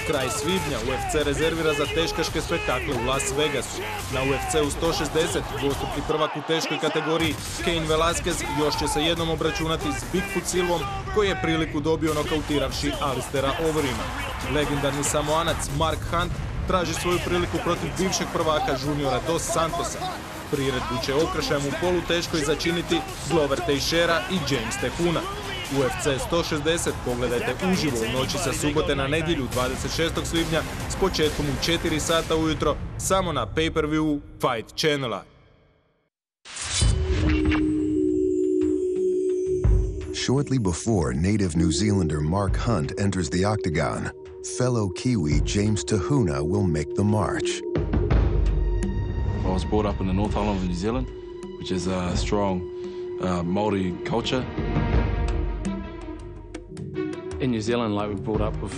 Kraj svibnja UFC rezervira za teškaške spektakle u Las Vegasu. Na UFC-u 160 dvostruki prvak u teškoj kategoriji Cain Velasquez još će se jednom obračunati s Bigfoot Silvom, koji je priliku dobio nokautiravši Alistera Overima. Legendarni Samoanac Mark Hunt traži svoju priliku protiv bivšeg prvaka juniora dos Santosa. Priredbu će okršajem u poluteškoj začiniti Teixeira i Huna. UFC 160 pogledajte uživo u noći sa subote na nedjelju 26. svibnja s početkom u 4 sata ujutro samo na pay-per-view Fight Channela. Shortly before native New Zealander Mark Hunt enters the octagon, fellow Kiwi James Huna will make the march. I was brought up in the North Island of New Zealand, which is a strong Māori culture. In New Zealand, we're brought up with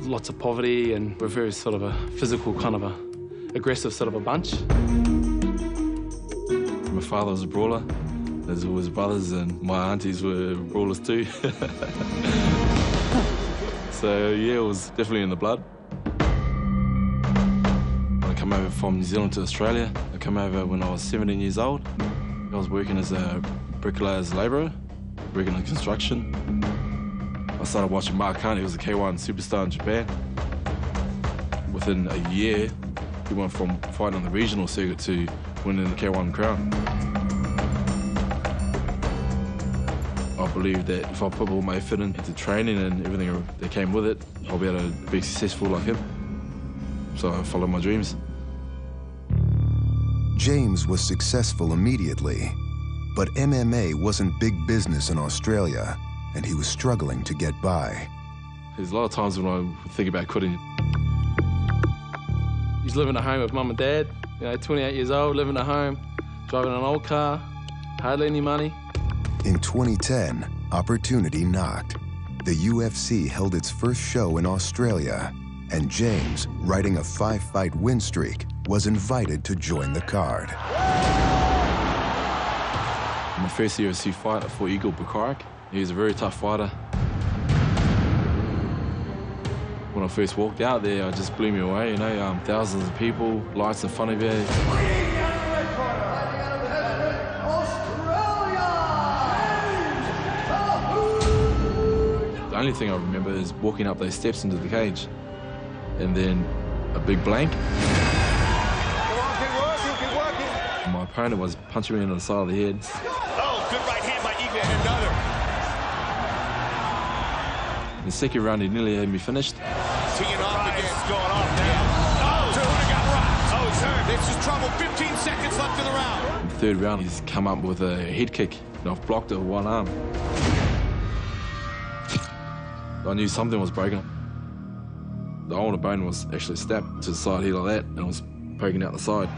lots of poverty, and we're very sort of a physical, kind of a aggressive sort of a bunch. My father was a brawler, as were his brothers, and my aunties were brawlers too. So yeah, it was definitely in the blood. I come over from New Zealand to Australia. I come over when I was 17 years old. I was working as a bricklayer's labourer, working in construction. I started watching Mark Hunt. He was a K1 superstar in Japan. Within a year, he went from fighting on the regional circuit to winning the K1 crown. I believe that if I put all my effort into training and everything that came with it, I'll be able to be successful like him. So I followed my dreams. James was successful immediately, but MMA wasn't big business in Australia, and he was struggling to get by. There's a lot of times when I think about quitting. He's living at home with mum and dad, 28 years old, living at home, driving an old car, hardly any money. In 2010, opportunity knocked. The UFC held its first show in Australia, and James, riding a 5-fight win streak, was invited to join the card. My first UFC fight, I fought Eagle Bukarik. He was a very tough fighter. When I first walked out there, it just blew me away, thousands of people, lights in front of you. The only thing I remember is walking up those steps into the cage, and then a big blank. Keep working. My opponent was punching me in the side of the head. Oh, good right hand by Eagle and another. In the second round, he nearly had me finished. Teeing off again, it's going off now. Oh, Huna got rocked. Oh, he's hurt. This is trouble. 15 seconds left in the round. In the third round, he's come up with a head kick, and I've blocked it with one arm. I knew something was broken. The ulnar bone was actually stabbed to the side here like that, and it was poking out the side.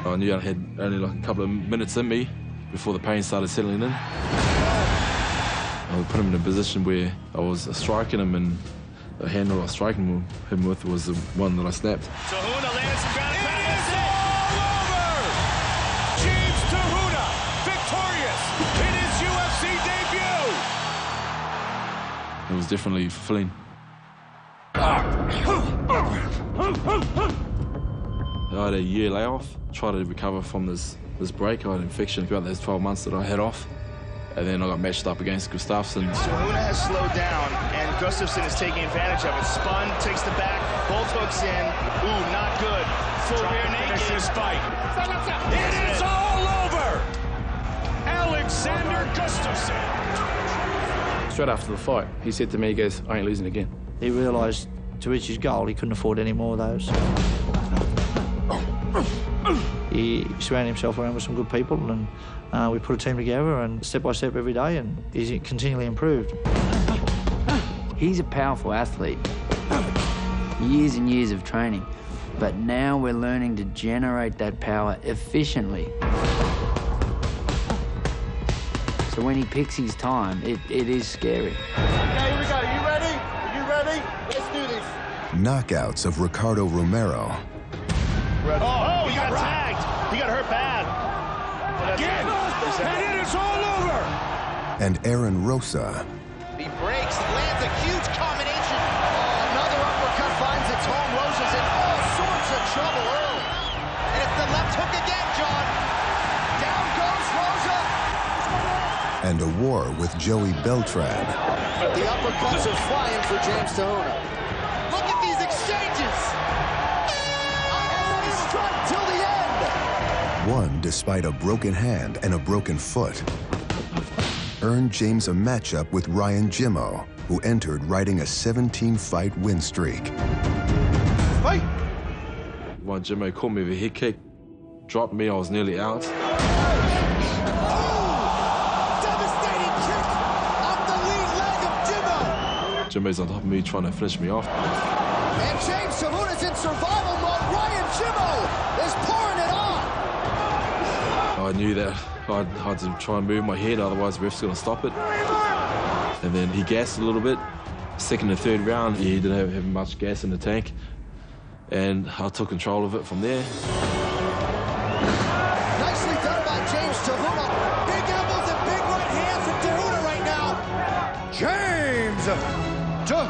I knew I had only like a couple of minutes in me before the pain started settling in. I put him in a position where I was striking him, and the handle I was striking him with was the one that I snapped. So Huna lands some ground. It is all over! James Huna, victorious in his UFC debut! It was definitely fulfilling. I had a year layoff, tried to recover from this break. I had an infection throughout those 12 months that I had off. And then I got matched up against Gustafsson. So Huna has slowed down, and Gustafsson is taking advantage of it. Spun, takes the back, both hooks in. Ooh, not good. Full rear naked. This fight. It is all over! Alexander Gustafsson. Straight after the fight, he said to me, he goes, I ain't losing again. He realised to reach his goal, he couldn't afford any more of those. He surrounded himself around with some good people, and we put a team together, and step by step every day, and he's continually improved. He's a powerful athlete. Years and years of training. But now we're learning to generate that power efficiently. So when he picks his time, it is scary. Okay, here we go. You ready? Are you ready? Let's do this. Knockouts of Ricardo Romero. Oh, he got tagged. He got hurt bad. Again, and it is all over. And Aaron Rosa. He breaks, lands a huge combination. Oh, another trouble early. And it's the left hook again, John. Down goes Rosa. And a war with Joey Beltran. The uppercuts are flying for James Huna. Look at these exchanges. They strike till the end. One despite a broken hand and a broken foot. Earned James a matchup with Ryan Jimmo, who entered riding a 17-fight win streak. Fight! When Jimmo caught me with a head kick, dropped me, I was nearly out. Devastating kick off the lead leg of Jimmo. Jimmo's on top of me trying to finish me off. And James Huna's in survival mode. Ryan Jimmo is pouring it on. I knew that I had to try and move my head, otherwise the ref's going to stop it. And then he gassed a little bit. Second and third round, he didn't have much gas in the tank. And I took control of it from there. Nicely done by James Huna. Big elbows and big right hands from Huna right now. James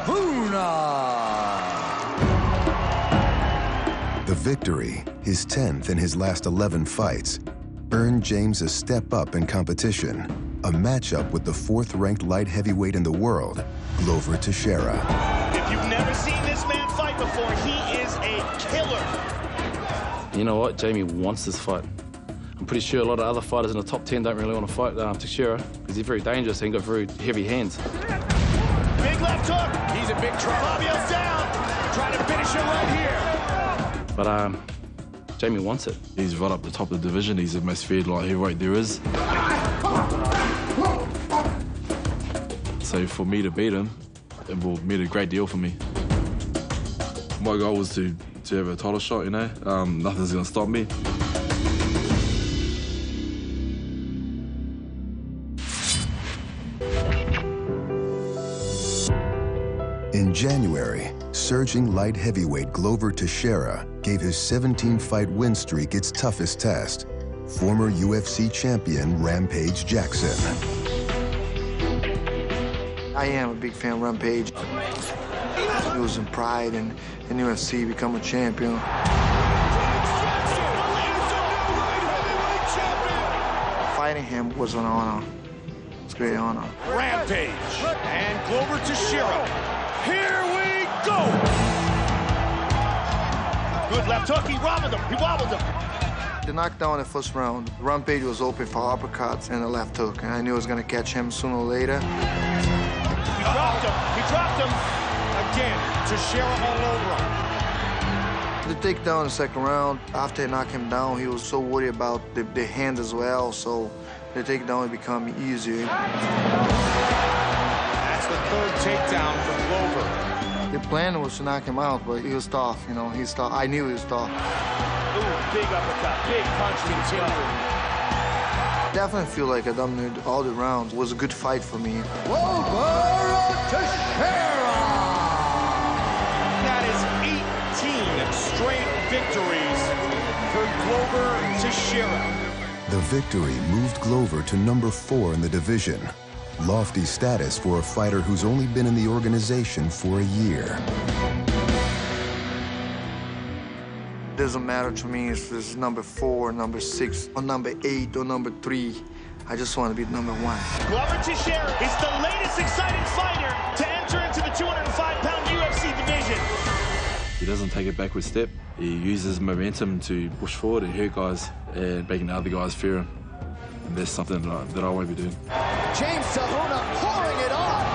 Huna. The victory, his 10th in his last 11 fights, earned James a step up in competition, a matchup with the 4th-ranked light heavyweight in the world, Glover Teixeira. If you've never seen this man fight before, he is a killer. You know what? Jamie wants this fight. I'm pretty sure a lot of other fighters in the top 10 don't really want to fight Teixeira because he's very dangerous and got very heavy hands. Big left hook. He's a big trouble. Fabio's down. Trying to finish him right here. But Jamie wants it. He's right up the top of the division. He's the most feared light heavyweight there is. So for me to beat him, it will mean a great deal for me. My goal was to have a title shot, you know. Nothing's going to stop me. In January, surging light heavyweight Glover Teixeira gave his 17-fight win streak its toughest test. Former UFC champion Rampage Jackson. I am a big fan of Rampage. Losing pride in UFC, become a champion. Fighting him was an honor. It's a great honor. Rampage and Glover Teixeira. Here we go. Good left hook. He wobbled him. He wobbled him. The knockdown in the first round, Rampage was open for uppercuts and a left hook, and I knew I was going to catch him sooner or later. He dropped him. He dropped him. Again, Teixeira all over him. The takedown in the second round, after I knocked him down, he was so worried about the hand as well, so the takedown became easier. That's the third takedown for Glover. The plan was to knock him out, but he was tough, you know, he's tough. I knew he was tough. Ooh, big uppercut, big punch continuing. Definitely feel like I dominated all the rounds. It was a good fight for me. Glover Teixeira! That is 18 straight victories for Glover Teixeira. The victory moved Glover to number 4 in the division. Lofty status for a fighter who's only been in the organization for a year. Doesn't matter to me if it's number 4, number 6, or number 8, or number 3. I just want to be number 1. Glover Teixeira is the latest exciting fighter to enter into the 205-pound UFC division. He doesn't take a backward step. He uses momentum to push forward and hurt guys and making other guys fear him. And that's something that I won't be doing. James Huna pouring it on.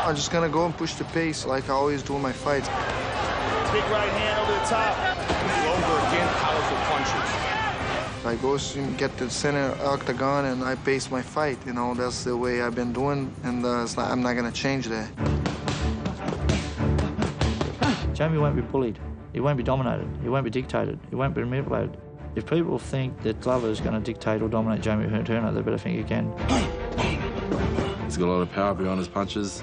I'm just going to go and push the pace like I always do in my fights. Big right hand over the top. Glover again, powerful punches. I go and get to the center octagon and I pace my fight. You know, that's the way I've been doing, and I'm not going to change that. Jamie won't be bullied. He won't be dominated. He won't be dictated. He won't be manipulated. If people think that Glover is going to dictate or dominate Jamie Huna, they better think again. He's got a lot of power behind his punches.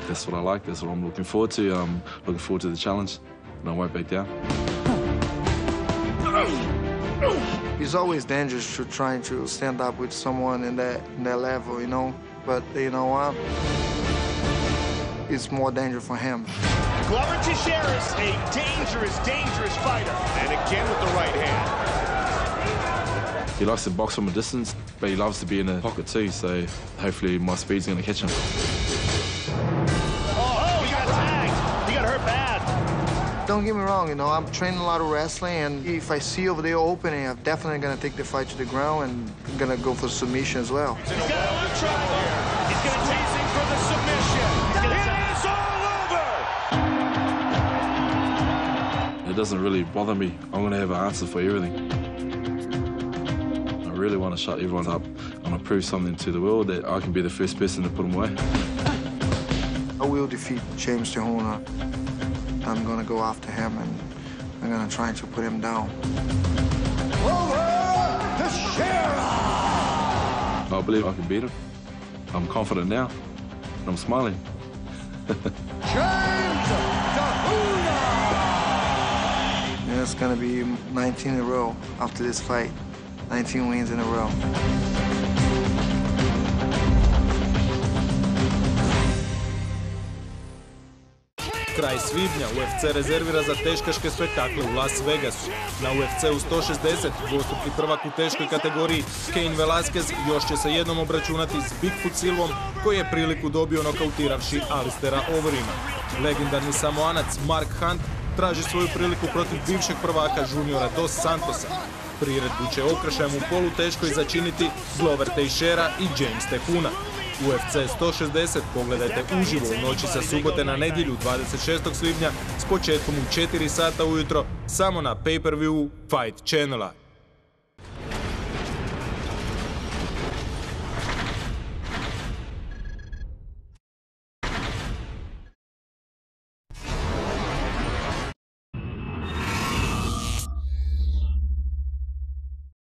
That's what I like. That's what I'm looking forward to. I'm looking forward to the challenge, and I won't back down. It's always dangerous to trying to stand up with someone in that level, you know. But you know what? It's more dangerous for him. Glover Teixeira is a dangerous fighter. And again with the right hand. He likes to box from a distance, but he loves to be in the pocket too, so hopefully my speed's going to catch him. Oh, he got tagged. He got hurt bad. Don't get me wrong, you know, I'm training a lot of wrestling, and if I see over there opening, I'm definitely going to take the fight to the ground and going to go for submission as well. He's got a try here. He's going to teasing for the submission. It is all over! It doesn't really bother me. I'm going to have an answer for everything. I really want to shut everyone up. I want to prove something to the world that I can be the first person to put them away. I will defeat James to Huna. I'm going to go after him, and I'm going to try to put him down. I believe I can beat him. I'm confident now, and I'm smiling. Yeah, it's going to be 19 in a row after this fight. 19 wins in a row. Kraj svibnja UFC rezervira za teškaške spektakle u Las Vegasu. Na UFC-u 160 dvostruki prvak u teškoj kategoriji Cain Velasquez još će se jednom obračunati s Bigfoot Silvom, koji je priliku dobio nokautiravši Alistera Overeema. Legendarni Samoanac Mark Hunt traži svoju priliku protiv bivšeg prvaka juniora dos Santosa. Priredbu će okršajem u poluteškoj začiniti Glover Teixeira i James Huna. UFC 160 pogledajte uživo u noći sa subote na nedjelju 26. svibnja s početkom u 4 sata ujutro samo na pay-per-view Fight Channela.